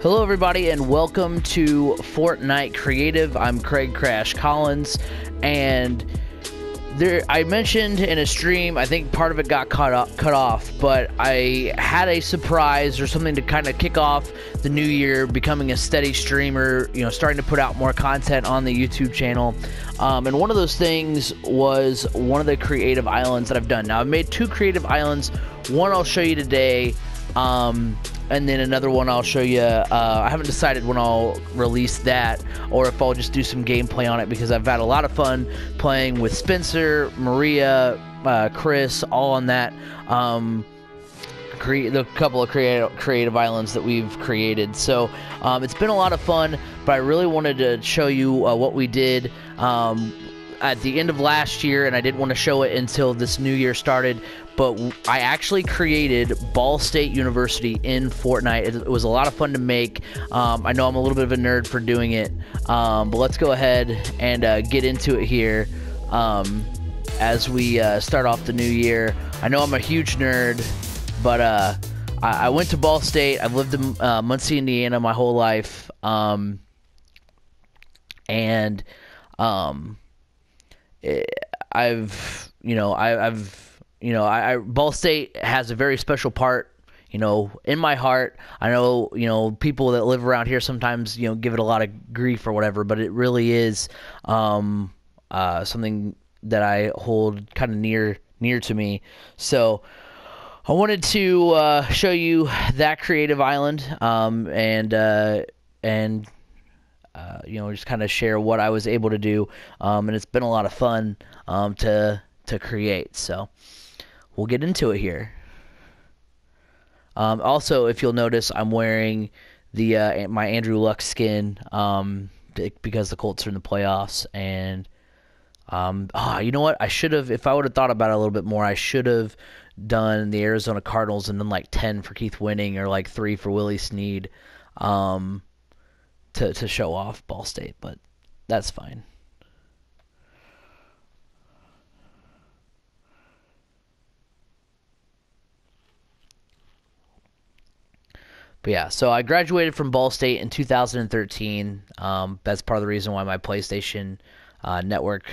Hello everybody and welcome to Fortnite Creative. I'm Craig Crash Collins, and I mentioned in a stream, I think part of it got cut off, but I had a surprise or something to kind of kick off the new year, becoming a steady streamer, starting to put out more content on the YouTube channel. And one of those things was one of the creative islands that I've done. Now, I've made two creative islands. One I'll show you today, and then another one I'll show you. I haven't decided when I'll release that or if I'll just do some gameplay on it, because I've had a lot of fun playing with Spencer, Maria, Chris, all on that. The couple of creative islands that we've created. So it's been a lot of fun, but I really wanted to show you what we did at the end of last year, and I didn't want to show it until this new year started. But I actually created Ball State University in Fortnite. It was a lot of fun to make. I know I'm a little bit of a nerd for doing it, but let's go ahead and get into it here as we start off the new year. I know I'm a huge nerd, but I went to Ball State. I've lived in Muncie, Indiana my whole life, Ball State has a very special part, in my heart. I know, people that live around here sometimes, give it a lot of grief or whatever, but it really is something that I hold kind of near to me. So I wanted to show you that creative island, and just kind of share what I was able to do, and it's been a lot of fun to create. So we'll get into it here. Also, if you'll notice, I'm wearing the my Andrew Luck skin because the Colts are in the playoffs. And you know what? I should have, if I would have thought about it a little bit more, I should have done the Arizona Cardinals and then like 10 for Keith Winning or like 3 for Willie Snead to show off Ball State, but that's fine. But yeah, so I graduated from Ball State in 2013. That's part of the reason why my PlayStation Network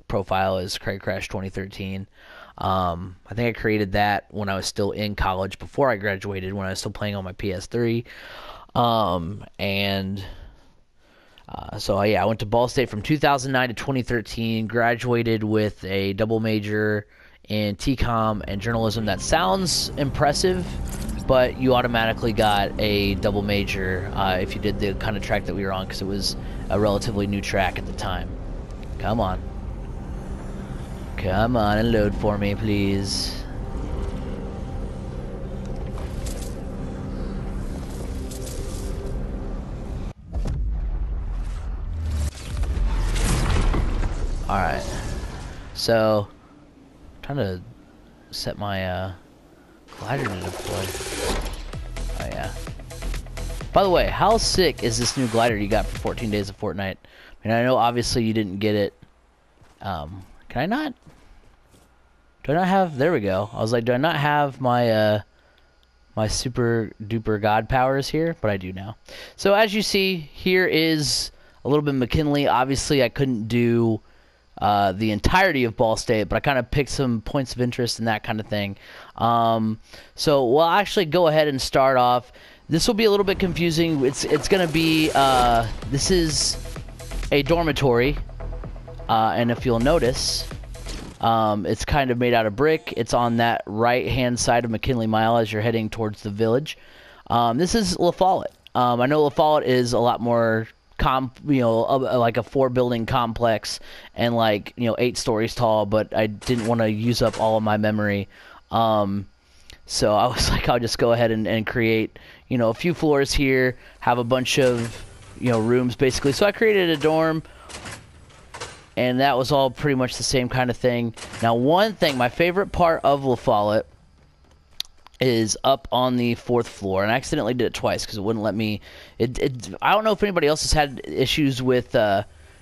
profile is Craig Crash 2013. I think I created that when I was still in college, before I graduated, when I was still playing on my PS3. So yeah, I went to Ball State from 2009 to 2013, graduated with a double major in TCOM and journalism. That sounds impressive, but you automatically got a double major if you did the kind of track that we were on, because it was a relatively new track at the time. Come on. Come on and load for me, please. Alright. So, I'm trying to set my glider to deploy. Oh yeah. By the way, how sick is this new glider you got for 14 days of Fortnite? I mean, I know obviously you didn't get it. Can I not? Do I not have? There we go. I was like, do I not have my my super duper god powers here? But I do now. So as you see, here is a little bit of McKinley. Obviously, I couldn't do the entirety of Ball State, but I kind of picked some points of interest and that kind of thing. So we'll actually go ahead and start off. This will be a little bit confusing. It's going to be, this is a dormitory, and if you'll notice, it's kind of made out of brick. It's on that right-hand side of McKinley Mile as you're heading towards the village. This is La Follette. I know La Follette is a lot more like a 4-building complex and 8 stories tall, but I didn't want to use up all of my memory. So I was like, I'll just go ahead and create, a few floors here, have a bunch of, rooms basically. So I created a dorm, and that was all pretty much the same kind of thing. Now, one thing, my favorite part of La Follette is up on the 4th floor, and I accidentally did it twice because it wouldn't let me. I don't know if anybody else has had issues with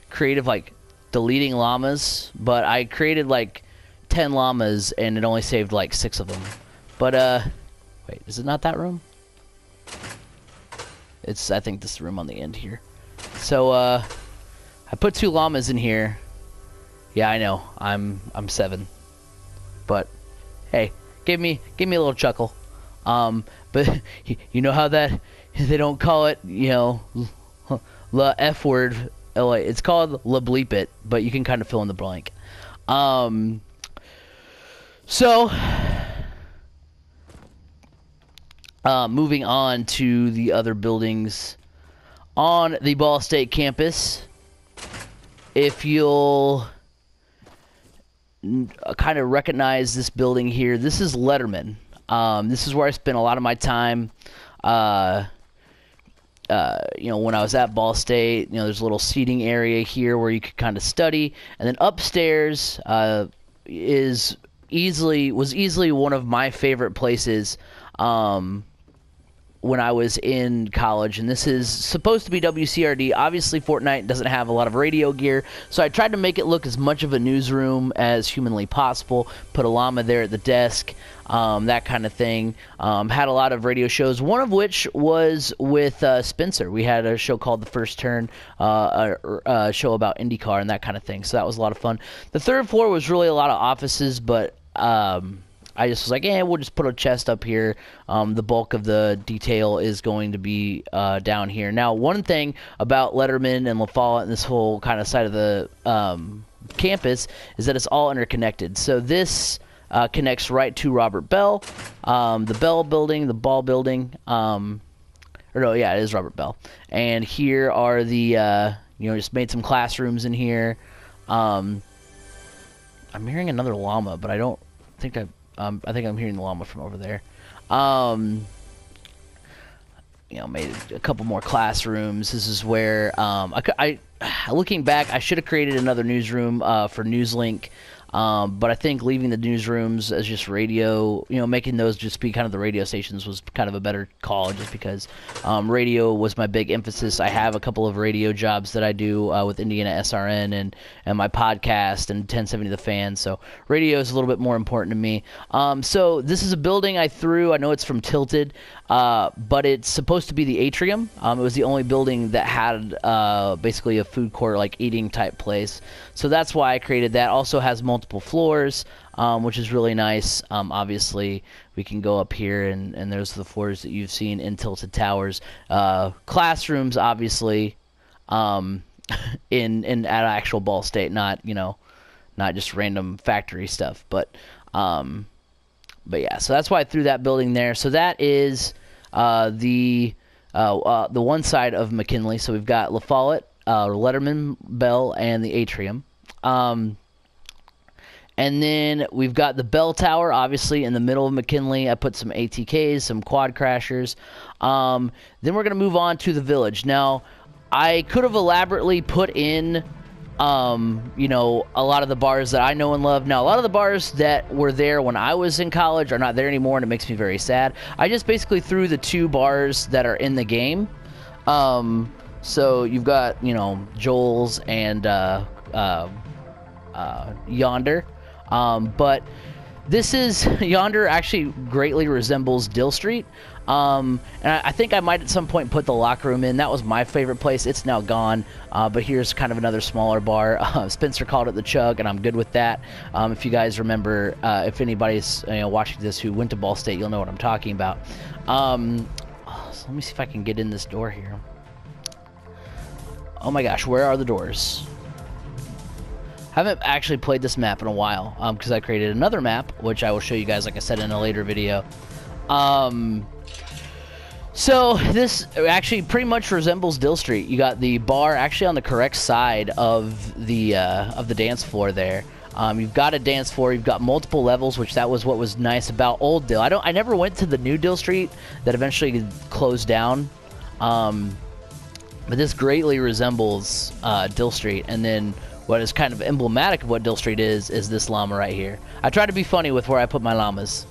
creative, deleting llamas, but I created 10 llamas and it only saved 6 of them. But wait, is it not that room? It's, I think, this room on the end here. So, I put 2 llamas in here. Yeah, I know. I'm 7. But, hey, give me a little chuckle. But you know how that they don't call it, you know, the F word. It's called la bleep it, but you can kind of fill in the blank. So, moving on to the other buildings on the Ball State campus. If you'll kind of recognize this building here, this is Letterman. This is where I spent a lot of my time. You know, when I was at Ball State, you know, there's a little seating area here where you could kind of study, and then upstairs was easily one of my favorite places when I was in college, and this is supposed to be WCRD. Obviously, Fortnite doesn't have a lot of radio gear, so I tried to make it look as much of a newsroom as humanly possible. Put a llama there at the desk, that kind of thing. Had a lot of radio shows, one of which was with Spencer. We had a show called The First Turn, a show about IndyCar and that kind of thing, so that was a lot of fun. The third floor was really a lot of offices, but I just was like, we'll just put a chest up here. The bulk of the detail is going to be down here. Now, one thing about Letterman and La Follette and this whole kind of side of the campus is that it's all interconnected. So this connects right to Robert Bell, the Bell building, the Ball building. Or no, yeah, it is Robert Bell. And here are the, just made some classrooms in here. I'm hearing another llama, but I don't think I think I'm hearing the llama from over there. Made a couple more classrooms. This is where looking back, I should have created another newsroom for Newslink. But I think leaving the newsrooms as just radio, making those just be kind of the radio stations was kind of a better call, just because radio was my big emphasis. I have a couple of radio jobs that I do with Indiana SRN and my podcast and 1070 The Fan, so radio is a little bit more important to me. So this is a building I threw. I know it's from Tilted, but it's supposed to be the atrium. It was the only building that had basically a food court, like eating type place. So that's why I created that. Also has multiple floors, which is really nice. Obviously, we can go up here, and there's the floors that you've seen in Tilted Towers. Classrooms, obviously, in at actual Ball State, not just random factory stuff. But yeah, so that's why I threw that building there. So that is the one side of McKinley. So we've got La Follette, Letterman, Bell, and the atrium. And then we've got the Bell Tower, obviously, in the middle of McKinley. I put some ATKs, some quad crashers. Then we're going to move on to the Village. Now, I could have elaborately put in, a lot of the bars that I know and love. Now, a lot of the bars that were there when I was in college are not there anymore, and it makes me very sad. I just basically threw the 2 bars that are in the game. So you've got, Joel's and Yonder. But this is, Yonder actually greatly resembles Dill Street. And I think I might at some point put the locker room in. That was my favorite place. It's now gone. But here's kind of another smaller bar. Spencer called it the Chug, and I'm good with that. If you guys remember, if anybody's watching this who went to Ball State, you'll know what I'm talking about. So let me see if I can get in this door here. Oh my gosh, where are the doors? Haven't actually played this map in a while, because I created another map, which I will show you guys, like I said, in a later video. So this actually pretty much resembles Dill Street. You got the bar actually on the correct side of the dance floor there. You've got a dance floor. You've got multiple levels, which that was what was nice about old Dill. I never went to the new Dill Street that eventually closed down. But this greatly resembles Dill Street. And then what is kind of emblematic of what Dill Street is this llama right here. I try to be funny with where I put my llamas.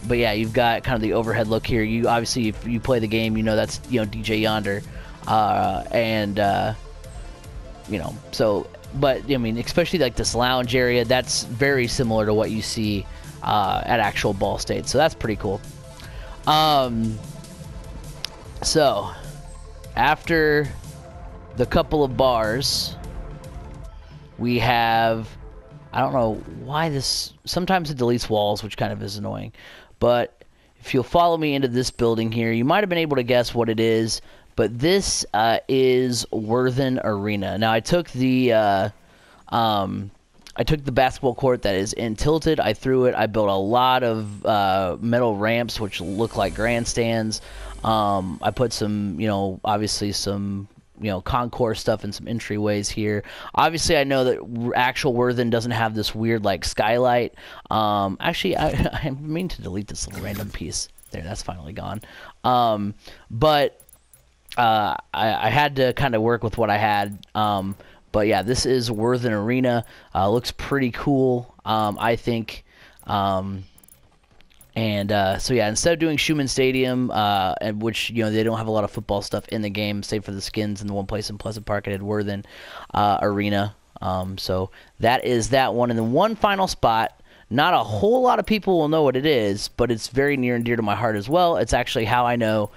But yeah, you've got kind of the overhead look here. You obviously, if you play the game, that's DJ Yonder, so. But I mean, especially like this lounge area, that's very similar to what you see at actual Ball State. So that's pretty cool. So, after the couple of bars, we have, I don't know why this, sometimes it deletes walls, which kind of is annoying, but if you'll follow me into this building here, you might have been able to guess what it is, but this is Worthen Arena. Now, I took the basketball court that is in Tilted. I threw it. I built a lot of metal ramps, which look like grandstands. I put some, obviously some, concourse stuff and some entryways here. Obviously, I know that actual Worthen doesn't have this weird, like, skylight. Actually, I mean to delete this little random piece. There, that's finally gone. But I had to kind of work with what I had. But yeah, this is Worthen Arena. Looks pretty cool, I think. So yeah, instead of doing Schumann Stadium, which they don't have a lot of football stuff in the game, save for the skins in the one place in Pleasant Park, I did Worthen Arena. So that is that one. And then one final spot. Not a whole lot of people will know what it is, but it's very near and dear to my heart as well. It's actually how I know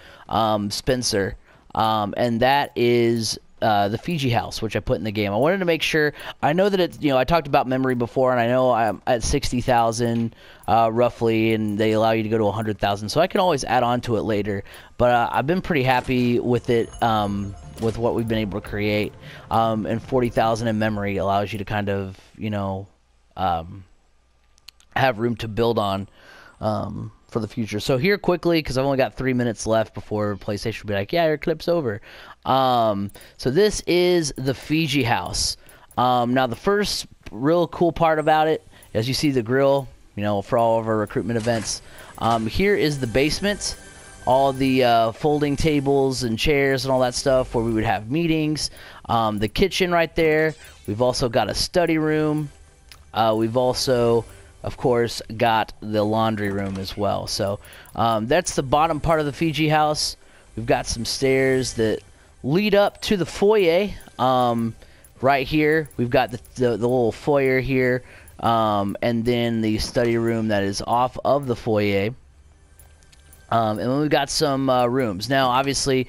Spencer, and that is the Fiji house, which I put in the game. I wanted to make sure. I know that it's, I talked about memory before, and I know I'm at 60,000 roughly, and they allow you to go to 100,000, so I can always add on to it later. But I've been pretty happy with it, with what we've been able to create. And 40,000 in memory allows you to kind of, have room to build on for the future. So here quickly, because I've only got 3 minutes left before PlayStation will be like, yeah, your clip's over. So this is the Fiji house. Now the first real cool part about it, as you see the grill, for all of our recruitment events. Here is the basement, all the folding tables and chairs and all that stuff where we would have meetings. The kitchen right there. We've also got a study room. We've also, of course, got the laundry room as well. So that's the bottom part of the Fiji house. We've got some stairs that lead up to the foyer. Right here, we've got the little foyer here, and then the study room that is off of the foyer. And then we've got some rooms. Now, obviously,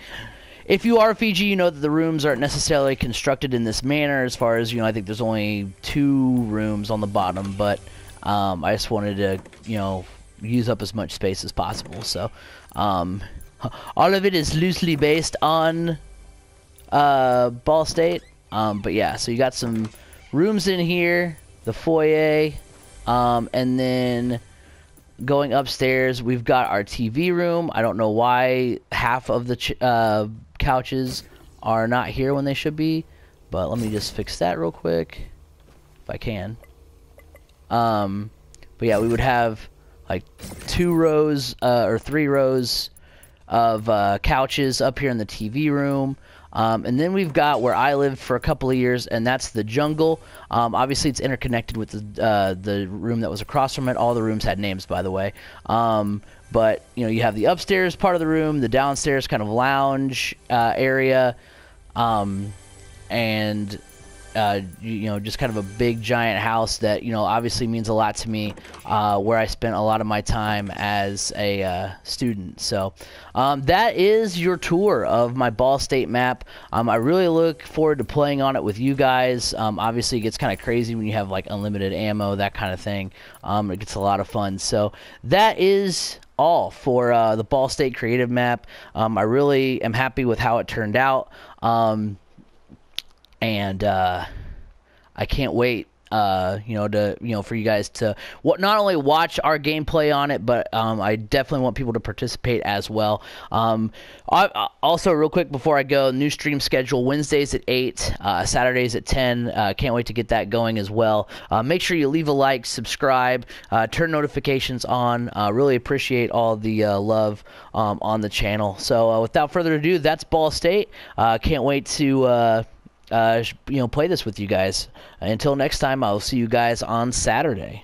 if you are Fiji, you know that the rooms aren't necessarily constructed in this manner. As far as, I think there's only 2 rooms on the bottom, but I just wanted to, use up as much space as possible. So, all of it is loosely based on Ball State. But yeah, so you got some rooms in here, the foyer, and then going upstairs, we've got our TV room. I don't know why half of the couches are not here when they should be, but let me just fix that real quick, if I can. But yeah, we would have like 2 rows or 3 rows of couches up here in the TV room. And then we've got where I lived for a couple of years, and that's the jungle. Obviously, it's interconnected with the room that was across from it. All the rooms had names, by the way. But, you have the upstairs part of the room, the downstairs kind of lounge area, and just kind of a big giant house that obviously means a lot to me, where I spent a lot of my time as a student. So that is your tour of my Ball State map. I really look forward to playing on it with you guys. Obviously it gets kind of crazy when you have like unlimited ammo, that kind of thing. It gets a lot of fun. So that is all for the Ball State creative map. I really am happy with how it turned out. And I can't wait, for you guys to not only watch our gameplay on it, but I definitely want people to participate as well. Also, real quick before I go, new stream schedule: Wednesdays at 8, Saturdays at 10. Can't wait to get that going as well. Make sure you leave a like, subscribe, turn notifications on. Really appreciate all the love on the channel. So without further ado, that's Ball State. Can't wait to play this with you guys. Until next time, I'll see you guys on Saturday.